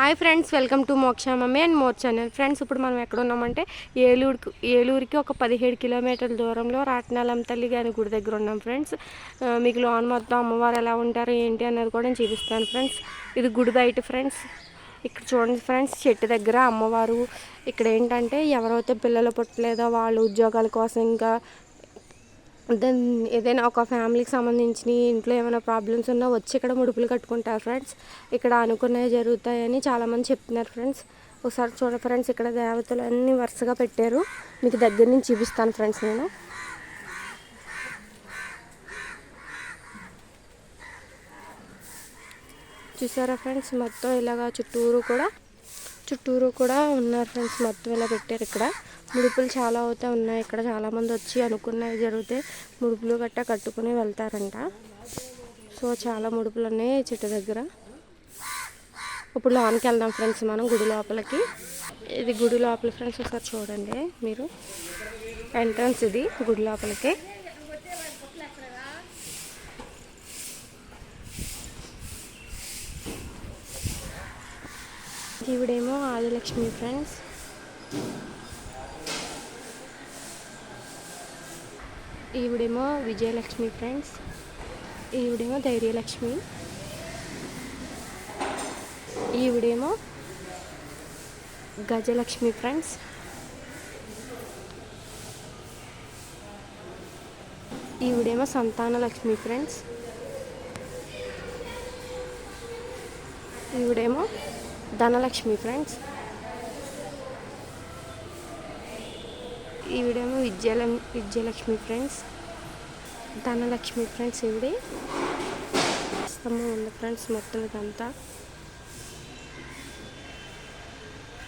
Hi friends, welcome to మోక్ష mummy and more channel. Friends, ఇప్పుడు మనం ఎక్కడ ఉన్నామంటే ఏలూరుకి ఒక 17 కిలోమీటర్ల దూరంలో రాట్నాలమ్మ తల్లి గారి గుడి దగ్గర ఉన్నాం ఫ్రెండ్స్. మీకు లోన్ మొత్తం అమ్మవారు ఎలా ఉంటారు ఏంటి అన్నది కూడా నేను చూపిస్తాను ఫ్రెండ్స్. ఇది గుడి బయట ఫ్రెండ్స్. ఇక్కడ చూడండి ఫ్రెండ్స్, చెట్టు దగ్గర అమ్మవారు. ఇక్కడ ఏంటంటే ఎవరైతే పిల్లలు పుట్టలేదో వాళ్ళు ఉద్యోగాల కోసం, ఇంకా ఏదైనా ఒక ఫ్యామిలీకి సంబంధించిన ఇంట్లో ఏమైనా ప్రాబ్లమ్స్ ఉన్నా వచ్చి ఇక్కడ ముడుపులు కట్టుకుంటారు ఫ్రెండ్స్. ఇక్కడ అనుకున్నవి జరుగుతాయని చాలామంది చెప్తున్నారు ఫ్రెండ్స్. ఒకసారి చూడ ఫ్రెండ్స్, ఇక్కడ దేవతలు అన్నీ వరుసగా పెట్టారు. మీకు దగ్గర నుంచి చూపిస్తాను ఫ్రెండ్స్. నేను చూసారా ఫ్రెండ్స్, మొత్తం ఇలాగా చుట్టూరు కూడా ఉన్నారు ఫ్రెండ్స్. మొత్తం ఇలా పెట్టారు. ఇక్కడ ముడుపులు చాలా అవుతా ఉన్నాయి. ఇక్కడ చాలామంది వచ్చి అనుకున్నవి జరిగితే ముడుపులు గట్టా కట్టుకుని వెళ్తారంట. సో చాలా ముడుపులు ఉన్నాయి చెట్టు దగ్గర. ఇప్పుడు లోనికి వెళ్దాం ఫ్రెండ్స్, మనం గుడి లోపలికి. ఇది గుడి లోపల ఫ్రెండ్స్. ఒకసారి చూడండి మీరు, ఎంట్రన్స్ ఇది గుడి లోపలికి. ఈవిడేమో ఆదిలక్ష్మి ఫ్రెండ్స్. ఈవిడేమో విజయలక్ష్మి ఫ్రెండ్స్. ఈవిడేమో ధైర్యలక్ష్మి. ఈవిడేమో గజలక్ష్మి ఫ్రెండ్స్. ఈవిడేమో సంతానలక్ష్మి ఫ్రెండ్స్. ఈవిడేమో ధనలక్ష్మి ఫ్రెండ్స్. ఈవిడేమో విద్యలక్ష్మి ఫ్రెండ్స్. ధనలక్ష్మి ఫ్రెండ్స్. ఈవిడే స్తంభం ఉంది ఫ్రెండ్స్. మొత్తం ఇదంతా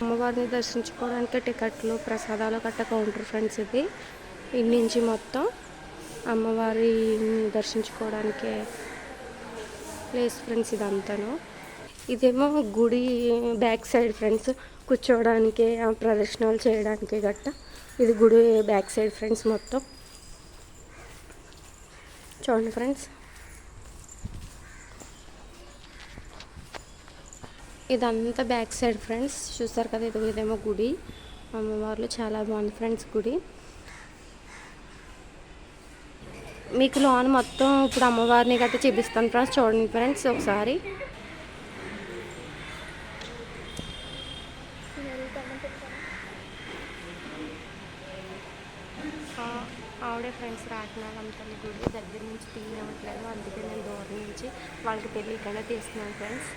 అమ్మవారిని దర్శించుకోవడానికి టికెట్లు, ప్రసాదాలు కట్ట కౌంటర్ ఫ్రెండ్స్. ఇది ఇన్ని నుంచి మొత్తం అమ్మవారిని దర్శించుకోవడానికి ప్లేస్ ఫ్రెండ్స్ ఇదంతాను. ఇదేమో గుడి బ్యాక్ సైడ్ ఫ్రెండ్స్, కూర్చోవడానికి, ప్రదర్శనలు చేయడానికి గట్ట. ఇది గుడి బ్యాక్ సైడ్ ఫ్రెండ్స్. మొత్తం చూడండి ఫ్రెండ్స్, ఇదంతా బ్యాక్ సైడ్ ఫ్రెండ్స్. చూస్తారు కదా, ఇదేమో గుడి అమ్మవార్లు. చాలా బాగుంది ఫ్రెండ్స్ గుడి. మీకు లోన్ మొత్తం ఇప్పుడు అమ్మవారిని గట్ట చూపిస్తాను ఫ్రెండ్స్. చూడండి ఫ్రెండ్స్ ఒకసారి. ఆవిడే ఫ్రెండ్స్ రాట్నాలమ్మ తల్లి గుడి దగ్గర నుంచి తీయనవ్వట్లేదు, అందుకే నేను దూరం నుంచి వాళ్ళకి తెలియకుండా తీస్తున్నాను ఫ్రెండ్స్.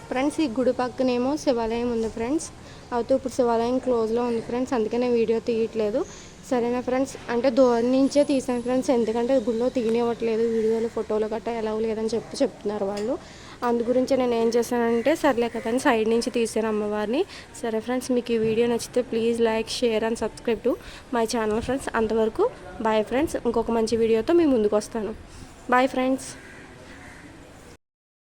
ఫ్రెండ్స్, ఈ గుడి పక్కనేమో శివాలయం ఉంది ఫ్రెండ్స్. అయితే ఇప్పుడు శివాలయం క్లోజ్లో ఉంది ఫ్రెండ్స్, అందుకే నేను వీడియో తీయట్లేదు. సరేనా ఫ్రెండ్స్, అంటే దూరం నుంచే తీసాను ఫ్రెండ్స్. ఎందుకంటే గుడిలో తీయనివ్వట్లేదు, వీడియోలు ఫోటోలు గట్టా ఎలా లేదని చెప్తున్నారు వాళ్ళు. అందు గురించి నేను ఏం చేశానంటే సర్లే కదా అని సైడ్ నుంచి తీసాను అమ్మవారిని. సరే ఫ్రెండ్స్, మీకు ఈ వీడియో నచ్చితే please like, share and subscribe to my channel friends. అంతవరకు బాయ్ ఫ్రెండ్స్. ఇంకొక మంచి వీడియోతో మీ ముందుకు వస్తాను. Bye friends.